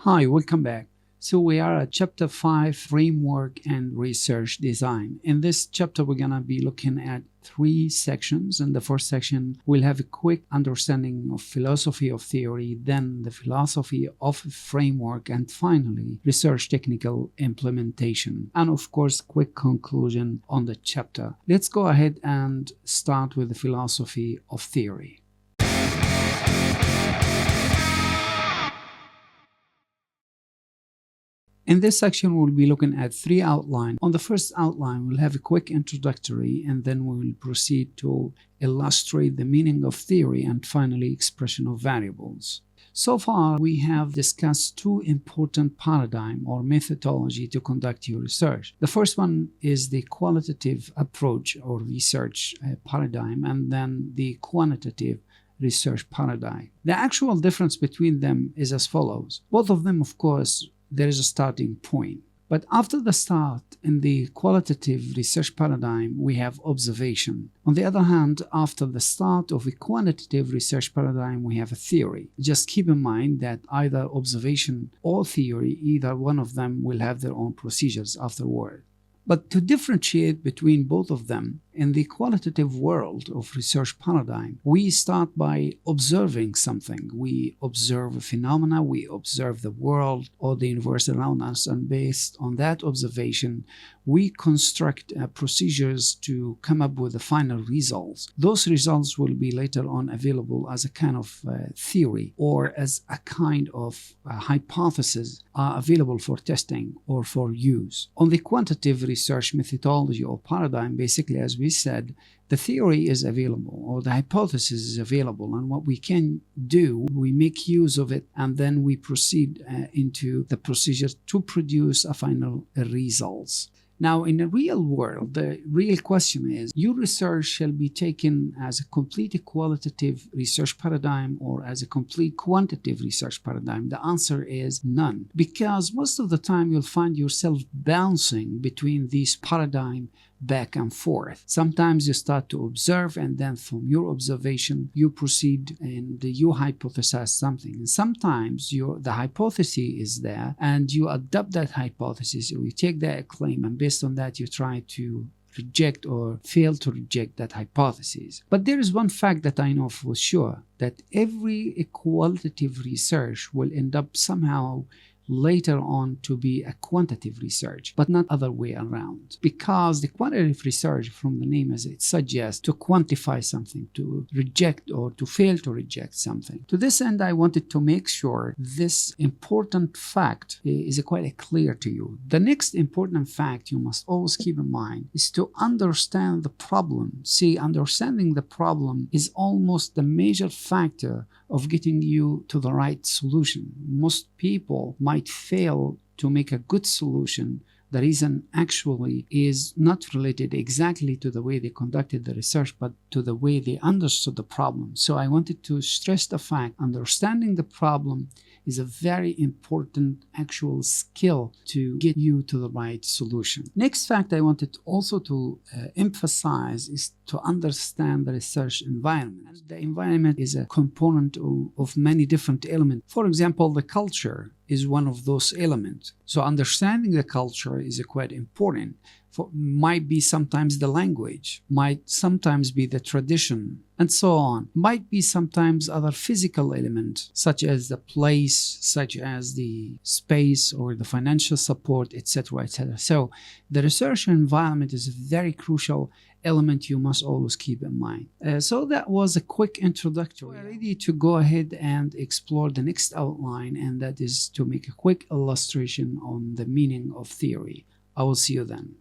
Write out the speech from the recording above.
Hi, welcome back. So we are at chapter 5, framework and research design. In this chapter, we're going to be looking at 3 sections. In the first section, we'll have a quick understanding of philosophy of theory, then the philosophy of framework, and finally, research technical implementation. And of course, quick conclusion on the chapter. Let's go ahead and start with the philosophy of theory. In this section, we'll be looking at 3 outlines. On the first outline, we'll have a quick introductory, and then we'll proceed to illustrate the meaning of theory and finally expression of variables. So far, we have discussed 2 important paradigms or methodology to conduct your research. The first one is the qualitative approach or research paradigm, and then the quantitative research paradigm. The actual difference between them is as follows. Both of them, of course, there is a starting point. But after the start in the qualitative research paradigm, we have observation. On the other hand, after the start of a quantitative research paradigm, we have a theory. Just keep in mind that either observation or theory, either one of them will have their own procedures afterward. But to differentiate between both of them, in the qualitative world of research paradigm, we start by observing something. We observe a phenomena, we observe the world or the universe around us, and based on that observation, we construct procedures to come up with the final results. Those results will be later on available as a kind of theory or as a kind of hypothesis available for testing or for use. On the quantitative research methodology or paradigm, basically, as we said, the theory is available or the hypothesis is available, and what we can do, we make use of it, and then we proceed into the procedure to produce a final results. Now, in the real world, the real question is, your research shall be taken as a complete qualitative research paradigm or as a complete quantitative research paradigm? The answer is none, because most of the time you'll find yourself bouncing between these paradigms back and forth. Sometimes you start to observe, and then from your observation you proceed and you hypothesize something. And sometimes the hypothesis is there and you adopt that hypothesis, or you take that claim, and based on that you try to reject or fail to reject that hypothesis. But there is one fact that I know for sure, that every qualitative research will end up somehow later on to be a quantitative research, but not other way around, because the quantitative research, from the name as it suggests, to quantify something, to reject or to fail to reject something. To this end, I wanted to make sure this important fact is quite clear to you. The next important fact you must always keep in mind is to understand the problem. See, understanding the problem is almost the major factor of getting you to the right solution. Most people might fail to make a good solution. The reason actually is not related exactly to the way they conducted the research, but to the way they understood the problem. So I wanted to stress the fact, understanding the problem is a very important actual skill to get you to the right solution. Next fact I wanted also to emphasize is to understand the research environment. And the environment is a component of many different elements. For example, the culture is one of those elements. So understanding the culture is quite important. Might be sometimes the language, might sometimes be the tradition, and so on. Might be sometimes other physical elements, such as the place, such as the space or the financial support, etc., etc. So the research environment is a very crucial element you must always keep in mind. So that was a quick introductory. We're ready to go ahead and explore the next outline, and that is to make a quick illustration on the meaning of theory. I will see you then.